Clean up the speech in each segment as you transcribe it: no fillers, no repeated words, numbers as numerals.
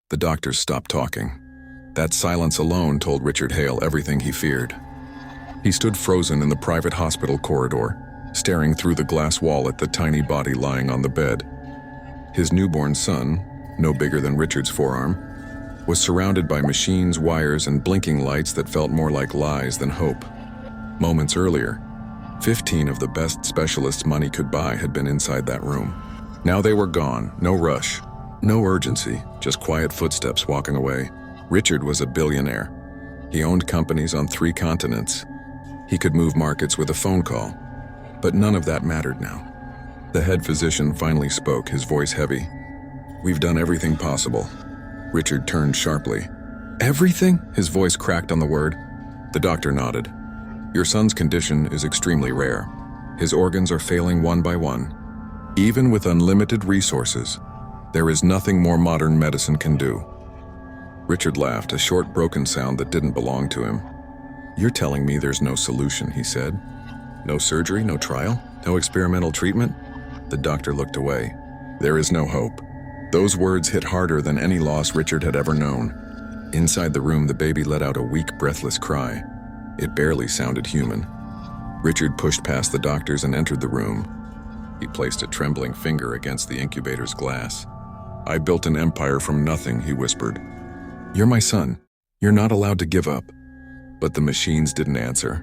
The doctors stopped talking. That silence alone told Richard Hale everything he feared. He stood frozen in the private hospital corridor, staring through the glass wall at the tiny body lying on the bed. His newborn son, no bigger than Richard's forearm, was surrounded by machines, wires, and blinking lights that felt more like lies than hope. Moments earlier, 15 of the best specialists money could buy had been inside that room. Now they were gone, no rush, no urgency, just quiet footsteps walking away. Richard was a billionaire. He owned companies on 3 continents. He could move markets with a phone call. But none of that mattered now. The head physician finally spoke, his voice heavy. "We've done everything possible." Richard turned sharply. "Everything?" His voice cracked on the word. The doctor nodded. "Your son's condition is extremely rare. His organs are failing one by one. Even with unlimited resources, there is nothing more modern medicine can do." Richard laughed, a short, broken sound that didn't belong to him. "You're telling me there's no solution," he said. "No surgery, no trial, no experimental treatment?" The doctor looked away. "There is no hope." Those words hit harder than any loss Richard had ever known. Inside the room, the baby let out a weak, breathless cry. It barely sounded human. Richard pushed past the doctors and entered the room. He placed a trembling finger against the incubator's glass. "I built an empire from nothing," he whispered. "You're my son. You're not allowed to give up." But the machines didn't answer.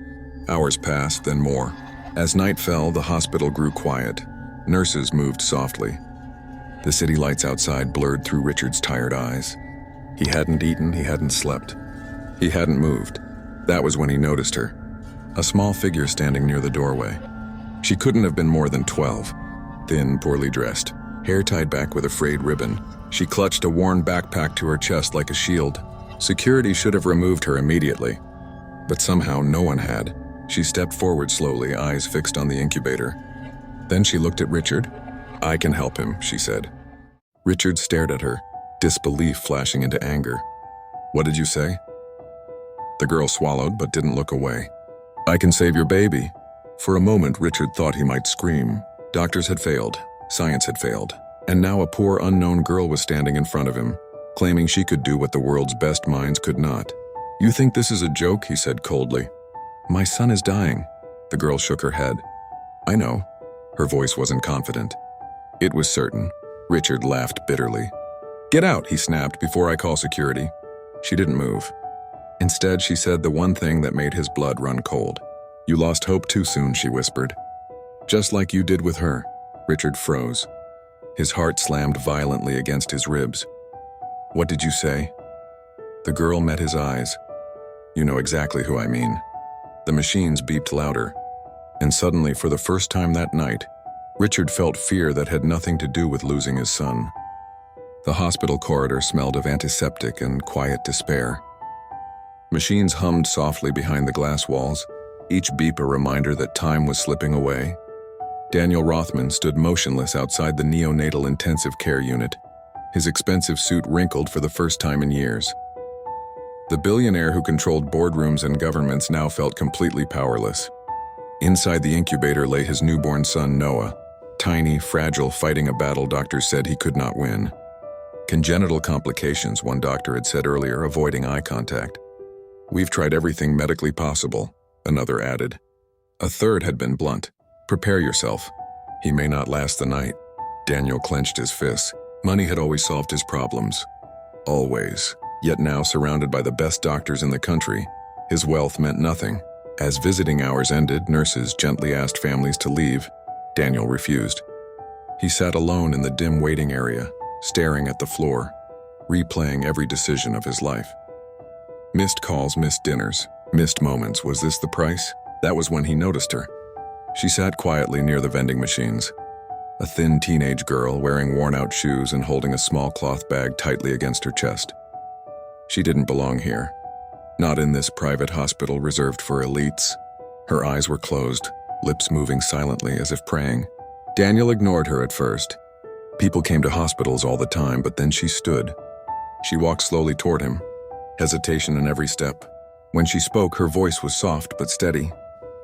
Hours passed, then more. As night fell, the hospital grew quiet. Nurses moved softly. The city lights outside blurred through Richard's tired eyes. He hadn't eaten, he hadn't slept. He hadn't moved. That was when he noticed her. A small figure standing near the doorway. She couldn't have been more than 12. Thin, poorly dressed, hair tied back with a frayed ribbon. She clutched a worn backpack to her chest like a shield. Security should have removed her immediately. But somehow no one had. She stepped forward slowly, eyes fixed on the incubator. Then she looked at Richard. "I can help him," she said. Richard stared at her, disbelief flashing into anger. "What did you say?" The girl swallowed but didn't look away. "I can save your baby." For a moment, Richard thought he might scream. Doctors had failed. Science had failed. And now a poor unknown girl was standing in front of him, claiming she could do what the world's best minds could not. "You think this is a joke?" he said coldly. "My son is dying." The girl shook her head. "I know." Her voice wasn't confident. It was certain. Richard laughed bitterly. "Get out," he snapped, "before I call security." She didn't move. Instead, she said the one thing that made his blood run cold. "You lost hope too soon," she whispered. "Just like you did with her." Richard froze. His heart slammed violently against his ribs. "What did you say?" The girl met his eyes. "You know exactly who I mean." The machines beeped louder. And suddenly, for the first time that night, Richard felt fear that had nothing to do with losing his son. The hospital corridor smelled of antiseptic and quiet despair. Machines hummed softly behind the glass walls, each beep a reminder that time was slipping away. Daniel Rothman stood motionless outside the neonatal intensive care unit, his expensive suit wrinkled for the first time in years. The billionaire who controlled boardrooms and governments now felt completely powerless. Inside the incubator lay his newborn son, Noah, tiny, fragile, fighting a battle doctors said he could not win. Congenital complications, one doctor had said earlier, avoiding eye contact. "We've tried everything medically possible," another added. A third had been blunt. "Prepare yourself. He may not last the night." Daniel clenched his fists. Money had always solved his problems. Always. Yet now, surrounded by the best doctors in the country, his wealth meant nothing. As visiting hours ended, nurses gently asked families to leave. Daniel refused. He sat alone in the dim waiting area, staring at the floor, replaying every decision of his life. Missed calls, missed dinners, missed moments. Was this the price? That was when he noticed her. She sat quietly near the vending machines. A thin teenage girl wearing worn-out shoes and holding a small cloth bag tightly against her chest. She didn't belong here. Not in this private hospital reserved for elites. Her eyes were closed, lips moving silently as if praying. Daniel ignored her at first. People came to hospitals all the time, but then she stood. She walked slowly toward him, hesitation in every step. When she spoke, her voice was soft but steady.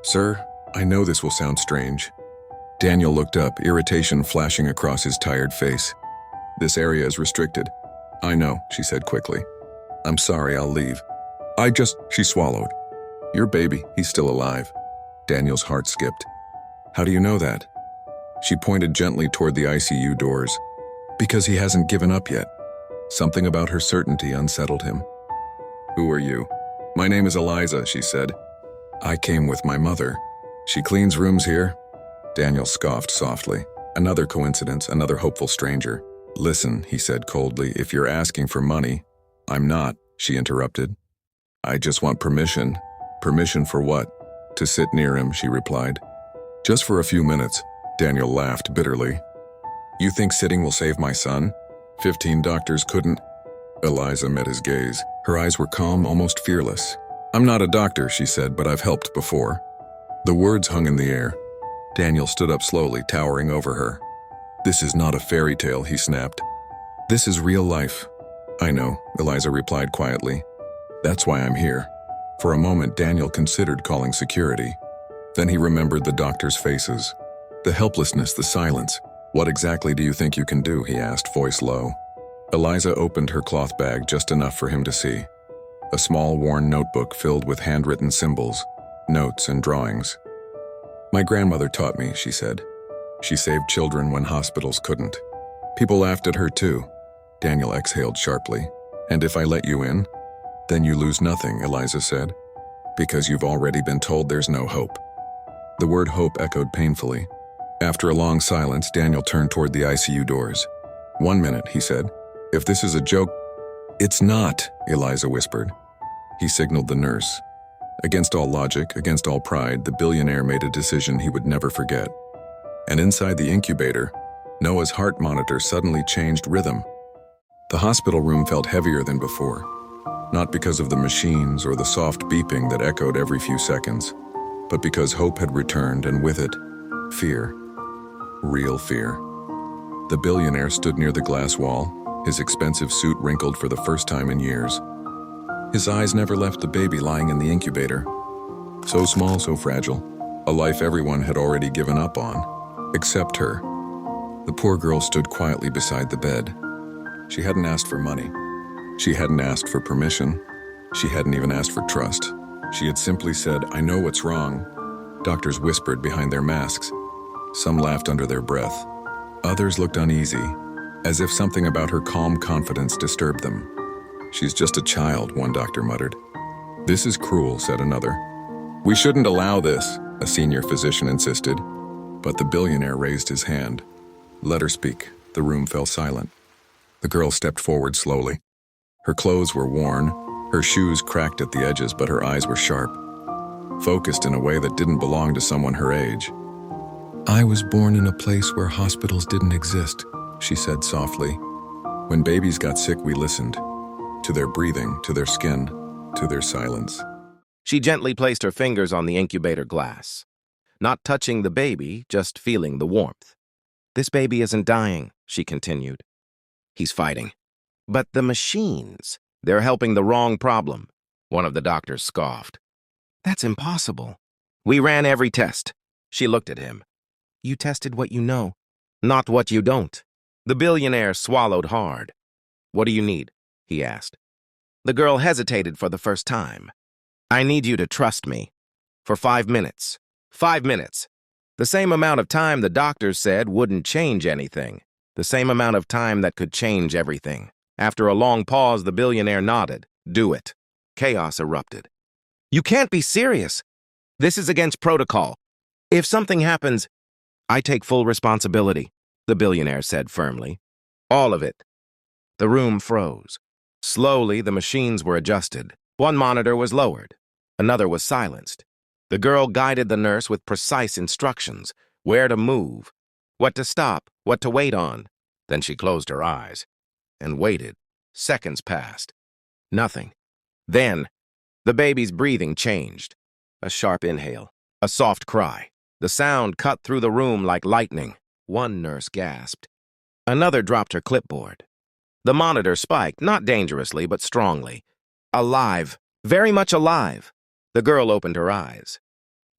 "Sir, I know this will sound strange." Daniel looked up, irritation flashing across his tired face. "This area is restricted. I know, she said quickly. I'm sorry, I'll leave. She swallowed. Your baby, he's still alive. Daniel's heart skipped. How do you know that? She pointed gently toward the ICU doors. Because he hasn't given up yet. Something about her certainty unsettled him. Who are you? My name is Eliza, she said. I came with my mother. She cleans rooms here. Daniel scoffed softly. Another coincidence, another hopeful stranger. Listen, he said coldly, if you're asking for money. I'm not, she interrupted. I just want permission. Permission for what? To sit near him, she replied. Just for a few minutes. Daniel laughed bitterly. You think sitting will save my son? 15 doctors couldn't. Eliza met his gaze. Her eyes were calm, almost fearless. I'm not a doctor, she said, but I've helped before. The words hung in the air. Daniel stood up slowly, towering over her. This is not a fairy tale, he snapped. This is real life. I know, Eliza replied quietly. That's why I'm here. For a moment, Daniel considered calling security. Then he remembered the doctors' faces. The helplessness, the silence. What exactly do you think you can do, he asked, voice low. Eliza opened her cloth bag just enough for him to see. A small, worn notebook filled with handwritten symbols, notes and drawings. My grandmother taught me, she said. She saved children when hospitals couldn't. People laughed at her too. Daniel exhaled sharply. And if I let you in? Then you lose nothing, Eliza said. Because you've already been told there's no hope. The word hope echoed painfully. After a long silence, Daniel turned toward the ICU doors. 1 minute, he said. If this is a joke... It's not, Eliza whispered. He signaled the nurse. Against all logic, against all pride, the billionaire made a decision he would never forget. And inside the incubator, Noah's heart monitor suddenly changed rhythm. The hospital room felt heavier than before. Not because of the machines or the soft beeping that echoed every few seconds, but because hope had returned and with it, fear. Real fear. The billionaire stood near the glass wall, his expensive suit wrinkled for the first time in years. His eyes never left the baby lying in the incubator. So small, so fragile. A life everyone had already given up on, except her. The poor girl stood quietly beside the bed. She hadn't asked for money. She hadn't asked for permission. She hadn't even asked for trust. She had simply said, I know what's wrong. Doctors whispered behind their masks. Some laughed under their breath. Others looked uneasy, as if something about her calm confidence disturbed them. She's just a child, one doctor muttered. This is cruel, said another. We shouldn't allow this, a senior physician insisted. But the billionaire raised his hand. Let her speak. The room fell silent. The girl stepped forward slowly. Her clothes were worn, her shoes cracked at the edges, but her eyes were sharp, focused in a way that didn't belong to someone her age. I was born in a place where hospitals didn't exist, she said softly. When babies got sick, we listened. To their breathing, to their skin, to their silence. She gently placed her fingers on the incubator glass, not touching the baby, just feeling the warmth. This baby isn't dying, she continued. He's fighting. But the machines, they're helping the wrong problem, one of the doctors scoffed. That's impossible. We ran every test. She looked at him. You tested what you know, not what you don't. The billionaire swallowed hard. What do you need? He asked. The girl hesitated for the first time. I need you to trust me. For 5 minutes. 5 minutes. The same amount of time the doctors said wouldn't change anything. The same amount of time that could change everything. After a long pause, the billionaire nodded. Do it. Chaos erupted. You can't be serious. This is against protocol. If something happens, I take full responsibility, the billionaire said firmly. All of it. The room froze. Slowly, the machines were adjusted. One monitor was lowered. Another was silenced. The girl guided the nurse with precise instructions, where to move, what to stop, what to wait on. Then she closed her eyes and waited. Seconds passed. Nothing. Then, the baby's breathing changed. A sharp inhale, a soft cry. The sound cut through the room like lightning. One nurse gasped. Another dropped her clipboard. The monitor spiked, not dangerously, but strongly. Alive. Very much alive. The girl opened her eyes.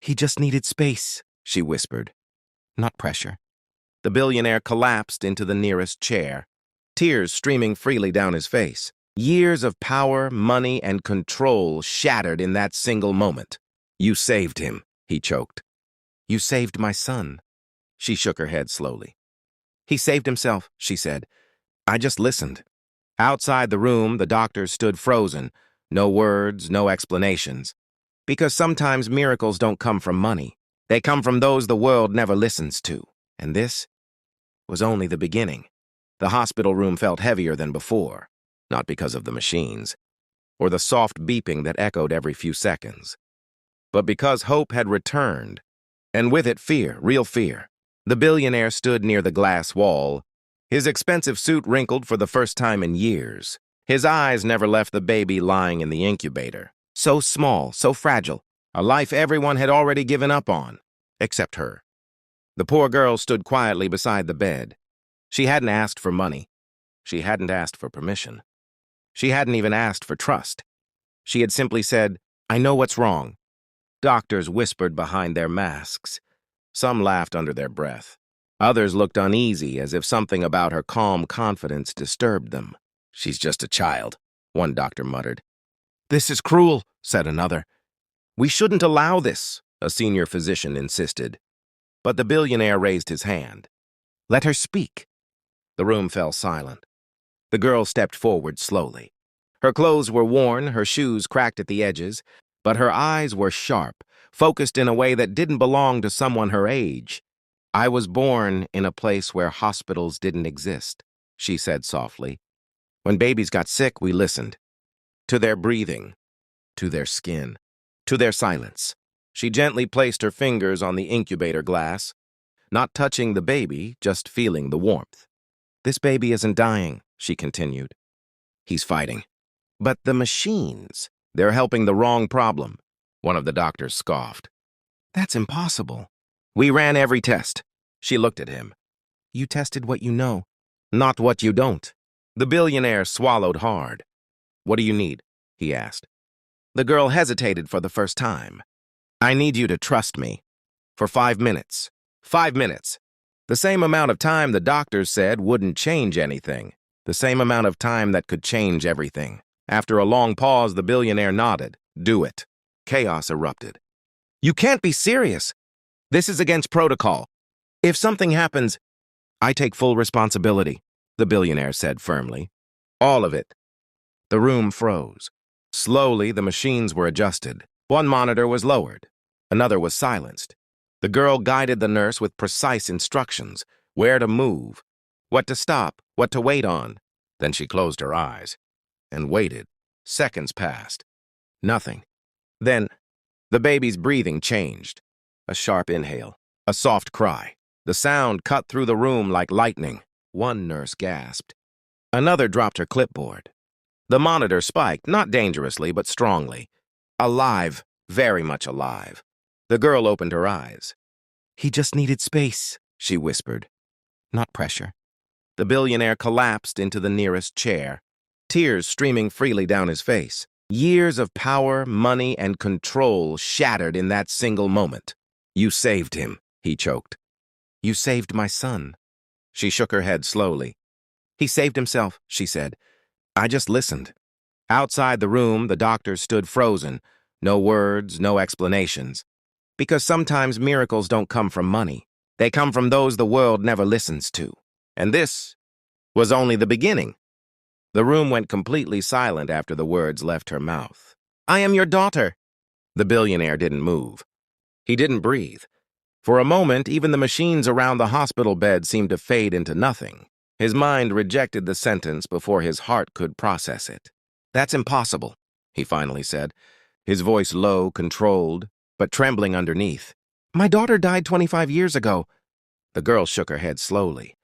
He just needed space, she whispered. Not pressure. The billionaire collapsed into the nearest chair. tears streaming freely down his face. Years of power, money, and control shattered in that single moment. "You saved him," he choked. "You saved my son." She shook her head slowly. "He saved himself," she said. "I just listened." Outside the room, the doctors stood frozen. No words, no explanations. Because sometimes miracles don't come from money. They come from those the world never listens to. And this was only the beginning. The hospital room felt heavier than before, not because of the machines, or the soft beeping that echoed every few seconds, but because hope had returned, and with it fear, real fear. The billionaire stood near the glass wall, his expensive suit wrinkled for the first time in years. His eyes never left the baby lying in the incubator. So small, so fragile, a life everyone had already given up on, except her. The poor girl stood quietly beside the bed. She hadn't asked for money. She hadn't asked for permission. She hadn't even asked for trust. She had simply said, "I know what's wrong." Doctors whispered behind their masks. Some laughed under their breath. Others looked uneasy, as if something about her calm confidence disturbed them. "She's just a child," one doctor muttered. "This is cruel," said another. "We shouldn't allow this," a senior physician insisted. But the billionaire raised his hand. "Let her speak." The room fell silent. The girl stepped forward slowly. Her clothes were worn, her shoes cracked at the edges, but her eyes were sharp, focused in a way that didn't belong to someone her age. "I was born in a place where hospitals didn't exist," she said softly. "When babies got sick, we listened. To their breathing, to their skin, to their silence." She gently placed her fingers on the incubator glass, not touching the baby, just feeling the warmth. "This baby isn't dying," she continued. "He's fighting." "But the machines, they're helping the wrong problem," one of the doctors scoffed. "That's impossible." "We ran every test." She looked at him. "You tested what you know, not what you don't." The billionaire swallowed hard. "What do you need?" he asked. The girl hesitated for the first time. "I need you to trust me. For 5 minutes. 5 minutes. The same amount of time the doctors said wouldn't change anything. The same amount of time that could change everything." After a long pause, the billionaire nodded. "Do it." Chaos erupted. "You can't be serious. This is against protocol. If something happens, I take full responsibility," the billionaire said firmly. "All of it." The room froze. Slowly, the machines were adjusted. One monitor was lowered. Another was silenced. The girl guided the nurse with precise instructions, where to move, what to stop, what to wait on. Then she closed her eyes and waited. Seconds passed. Nothing. Then, the baby's breathing changed. A sharp inhale, a soft cry. The sound cut through the room like lightning. One nurse gasped. Another dropped her clipboard. The monitor spiked, not dangerously, but strongly. Alive, very much alive. The girl opened her eyes. "He just needed space," she whispered. "Not pressure." The billionaire collapsed into the nearest chair, tears streaming freely down his face. Years of power, money, and control shattered in that single moment. "You saved him," he choked. "You saved my son." She shook her head slowly. "He saved himself," she said. "I just listened." Outside the room, the doctors stood frozen. No words, no explanations. Because sometimes miracles don't come from money. They come from those the world never listens to. And this was only the beginning. The room went completely silent after the words left her mouth. "I am your daughter." The billionaire didn't move. He didn't breathe. For a moment, even the machines around the hospital bed seemed to fade into nothing. His mind rejected the sentence before his heart could process it. "That's impossible," he finally said, his voice low, controlled, but trembling underneath. "My daughter died 25 years ago." The girl shook her head slowly.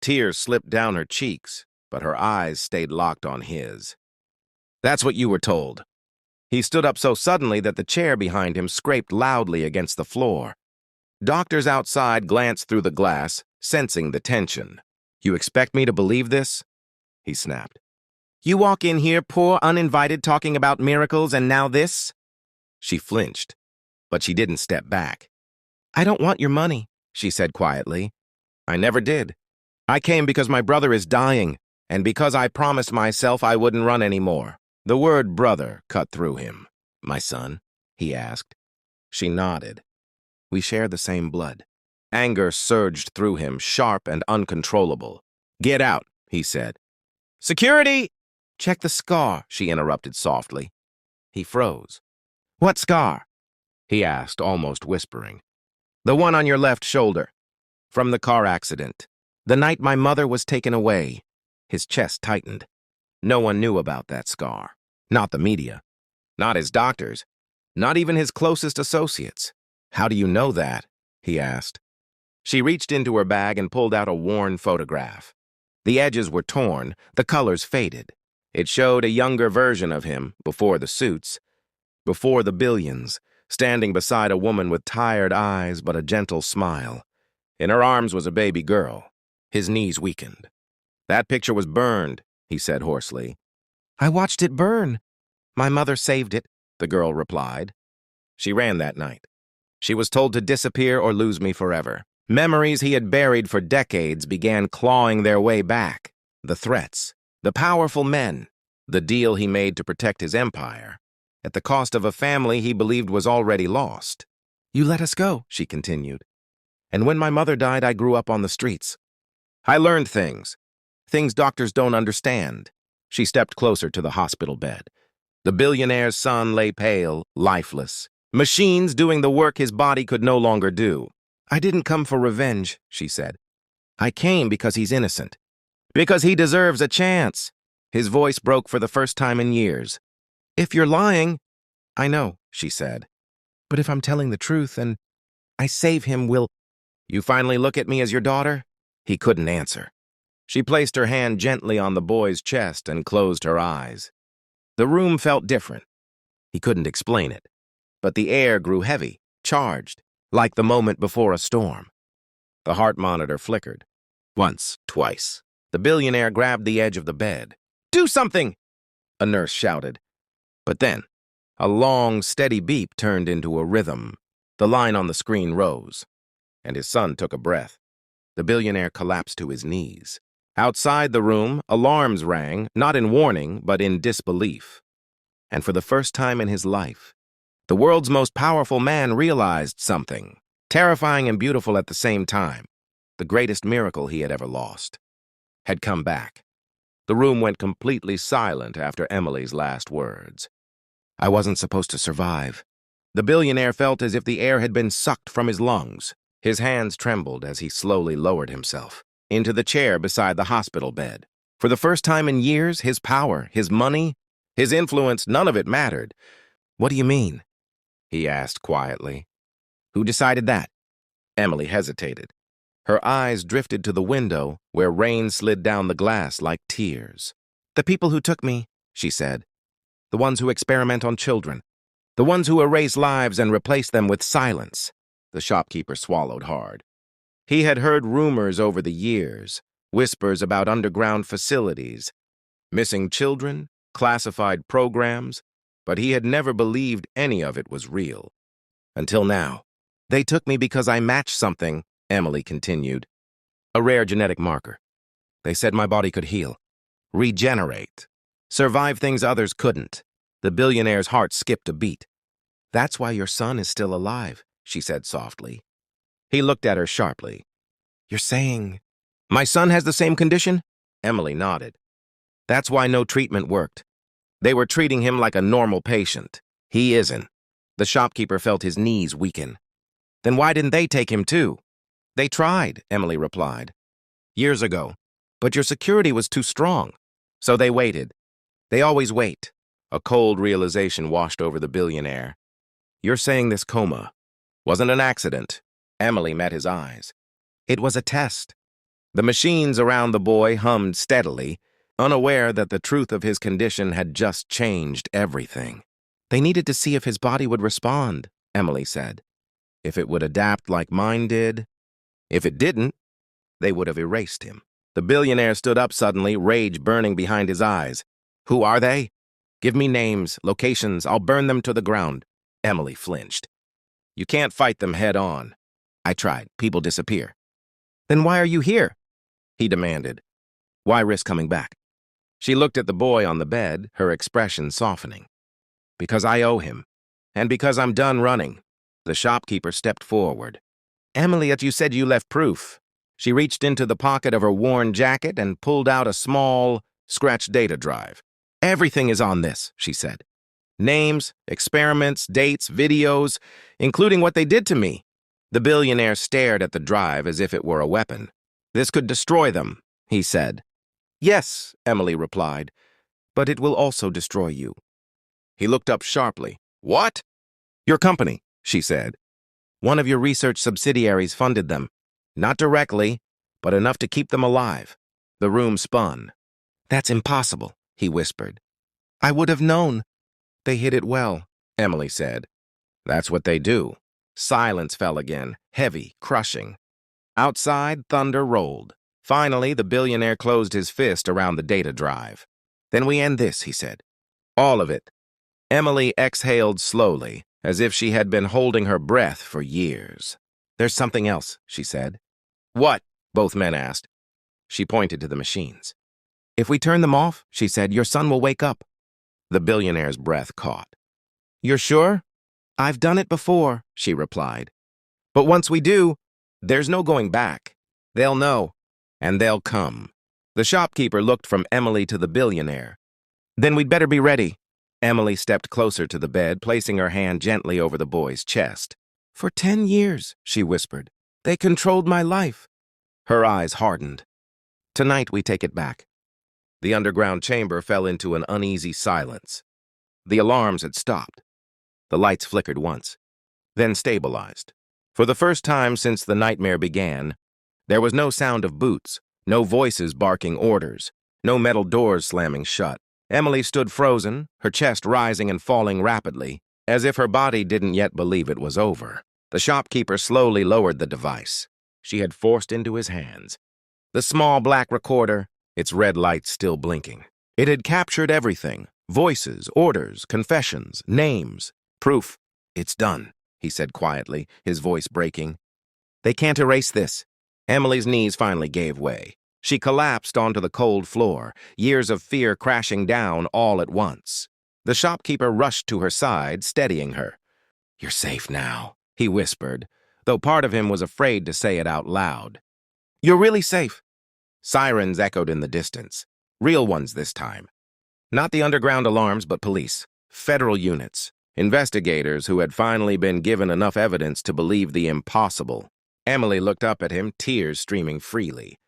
Tears slipped down her cheeks, but her eyes stayed locked on his. "That's what you were told." He stood up so suddenly that the chair behind him scraped loudly against the floor. Doctors outside glanced through the glass, sensing the tension. "You expect me to believe this?" he snapped. "You walk in here, poor, uninvited, talking about miracles, and now this?" She flinched, but she didn't step back. "I don't want your money," she said quietly. "I never did. I came because my brother is dying, And because I promised myself I wouldn't run anymore. The word brother cut through him. My son? He asked. She nodded. We share the same blood. Anger surged through him, sharp and uncontrollable. Get out, he said. Security! Check the scar, she interrupted softly. He froze. What scar? He asked, almost whispering. The one on your left shoulder. From the car accident. The night my mother was taken away. His chest tightened. No one knew about that scar. Not the media. Not his doctors. Not even his closest associates. How do you know that? He asked. She reached into her bag and pulled out a worn photograph. The edges were torn, the colors faded. It showed a younger version of him, before the suits, before the billions, standing beside a woman with tired eyes but a gentle smile. In her arms was a baby girl. His knees weakened. That picture was burned, he said hoarsely. I watched it burn. My mother saved it, the girl replied. She ran that night. She was told to disappear or lose me forever. Memories he had buried for decades began clawing their way back. The threats, the powerful men, the deal he made to protect his empire, at the cost of a family he believed was already lost. You let us go, she continued. And when my mother died, I grew up on the streets. I learned things doctors don't understand. She stepped closer to the hospital bed. The billionaire's son lay pale, lifeless. Machines doing the work his body could no longer do. I didn't come for revenge, she said. I came because he's innocent. Because he deserves a chance. His voice broke for the first time in years. If you're lying, I know, she said. But if I'm telling the truth and I save him, will you finally look at me as your daughter? He couldn't answer. She placed her hand gently on the boy's chest and closed her eyes. The room felt different. He couldn't explain it. But the air grew heavy, charged, like the moment before a storm. The heart monitor flickered. Once, twice. The billionaire grabbed the edge of the bed. Do something! A nurse shouted. But then, a long, steady beep turned into a rhythm. The line on the screen rose, and his son took a breath. The billionaire collapsed to his knees. Outside the room, alarms rang, not in warning, but in disbelief. And for the first time in his life, the world's most powerful man realized something, terrifying and beautiful at the same time. The greatest miracle he had ever lost had come back. The room went completely silent after Emily's last words. I wasn't supposed to survive. The billionaire felt as if the air had been sucked from his lungs. His hands trembled as he slowly lowered himself into the chair beside the hospital bed. For the first time in years, his power, his money, his influence, none of it mattered. What do you mean? He asked quietly. Who decided that? Emily hesitated. Her eyes drifted to the window, where rain slid down the glass like tears. The people who took me, she said. The ones who experiment on children. The ones who erase lives and replace them with silence. The shopkeeper swallowed hard. He had heard rumors over the years, whispers about underground facilities, missing children, classified programs, but he had never believed any of it was real. Until now. They took me because I matched something, Emily continued. A rare genetic marker. They said my body could heal, regenerate, survive things others couldn't. The billionaire's heart skipped a beat. That's why your son is still alive, she said softly. He looked at her sharply. You're saying my son has the same condition? Emily nodded. That's why no treatment worked. They were treating him like a normal patient. He isn't. The shopkeeper felt his knees weaken. Then why didn't they take him too? They tried, Emily replied. Years ago. But your security was too strong. So they waited. They always wait. A cold realization washed over the billionaire. You're saying this coma wasn't an accident. Emily met his eyes. It was a test. The machines around the boy hummed steadily, unaware that the truth of his condition had just changed everything. They needed to see if his body would respond, Emily said. If it would adapt like mine did. If it didn't, they would have erased him. The billionaire stood up suddenly, rage burning behind his eyes. Who are they? Give me names, locations, I'll burn them to the ground. Emily flinched. You can't fight them head on. I tried. People disappear. Then why are you here? He demanded. Why risk coming back? She looked at the boy on the bed, her expression softening. Because I owe him, and because I'm done running. The shopkeeper stepped forward. Emily, you said you left proof. She reached into the pocket of her worn jacket and pulled out a small, scratched data drive. Everything is on this, she said. Names, experiments, dates, videos, including what they did to me. The billionaire stared at the drive as if it were a weapon. This could destroy them, he said. Yes, Emily replied, but it will also destroy you. He looked up sharply. What? Your company, she said. One of your research subsidiaries funded them. Not directly, but enough to keep them alive. The room spun. That's impossible, he whispered. I would have known. They hid it well, Emily said. That's what they do. Silence fell again, heavy, crushing. Outside, thunder rolled. Finally, the billionaire closed his fist around the data drive. Then we end this, he said. All of it. Emily exhaled slowly, as if she had been holding her breath for years. There's something else, she said. What? Both men asked. She pointed to the machines. If we turn them off, she said, your son will wake up. The billionaire's breath caught. You're sure? I've done it before, she replied. But once we do, there's no going back. They'll know, and they'll come. The shopkeeper looked from Emily to the billionaire. Then we'd better be ready. Emily stepped closer to the bed, placing her hand gently over the boy's chest. For 10 years, she whispered. They controlled my life. Her eyes hardened. Tonight we take it back. The underground chamber fell into an uneasy silence. The alarms had stopped. The lights flickered once, then stabilized. For the first time since the nightmare began, there was no sound of boots, no voices barking orders, no metal doors slamming shut. Emily stood frozen, her chest rising and falling rapidly, as if her body didn't yet believe it was over. The shopkeeper slowly lowered the device she had forced into his hands. The small black recorder, its red light still blinking. It had captured everything. Voices, orders, confessions, names, proof. It's done, he said quietly, his voice breaking. They can't erase this. Emily's knees finally gave way. She collapsed onto the cold floor, years of fear crashing down all at once. The shopkeeper rushed to her side, steadying her. You're safe now, he whispered, though part of him was afraid to say it out loud. You're really safe. Sirens echoed in the distance. Real ones this time. Not the underground alarms, but police. Federal units. Investigators who had finally been given enough evidence to believe the impossible. Emily looked up at him, tears streaming freely.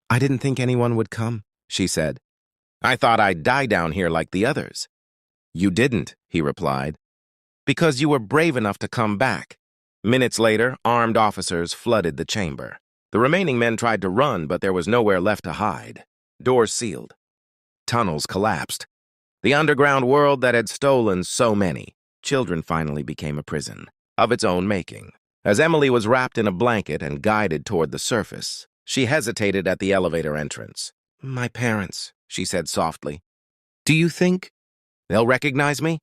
I didn't think anyone would come, she said. I thought I'd die down here like the others. You didn't, he replied. Because you were brave enough to come back. Minutes later, armed officers flooded the chamber. The remaining men tried to run, but there was nowhere left to hide. Doors sealed. Tunnels collapsed. The underground world that had stolen so many children finally became a prison, of its own making. As Emily was wrapped in a blanket and guided toward the surface, she hesitated at the elevator entrance. My parents, she said softly. Do you think they'll recognize me?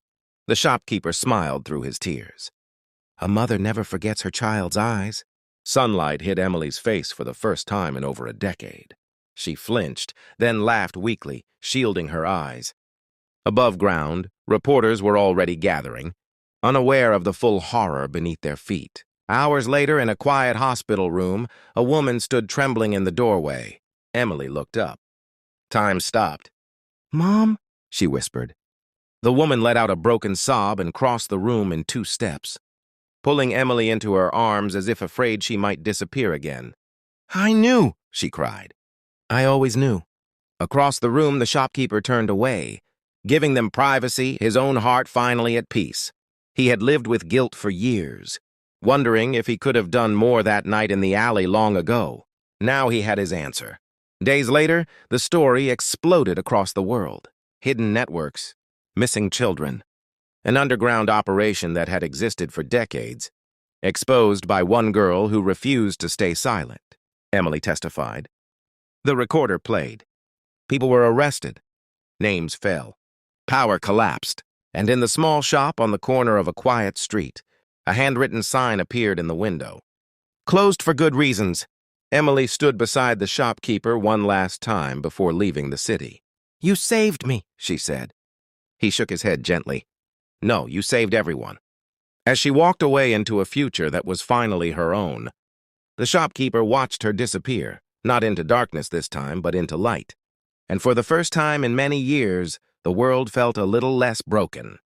The shopkeeper smiled through his tears. A mother never forgets her child's eyes. Sunlight hit Emily's face for the first time in over a decade. She flinched, then laughed weakly, shielding her eyes. Above ground, reporters were already gathering, unaware of the full horror beneath their feet. Hours later, in a quiet hospital room, a woman stood trembling in the doorway. Emily looked up. Time stopped. Mom, she whispered. The woman let out a broken sob and crossed the room in 2 steps, pulling Emily into her arms as if afraid she might disappear again. I knew, she cried. I always knew. Across the room, the shopkeeper turned away, giving them privacy, his own heart finally at peace. He had lived with guilt for years, wondering if he could have done more that night in the alley long ago. Now he had his answer. Days later, the story exploded across the world. Hidden networks, missing children, an underground operation that had existed for decades, exposed by one girl who refused to stay silent, Emily testified. The recorder played. People were arrested. Names fell. Power collapsed. And in the small shop on the corner of a quiet street, a handwritten sign appeared in the window. Closed for good reasons. Emily stood beside the shopkeeper one last time before leaving the city. You saved me, she said. He shook his head gently. No, you saved everyone. As she walked away into a future that was finally her own, the shopkeeper watched her disappear, not into darkness this time, but into light. And for the first time in many years, the world felt a little less broken.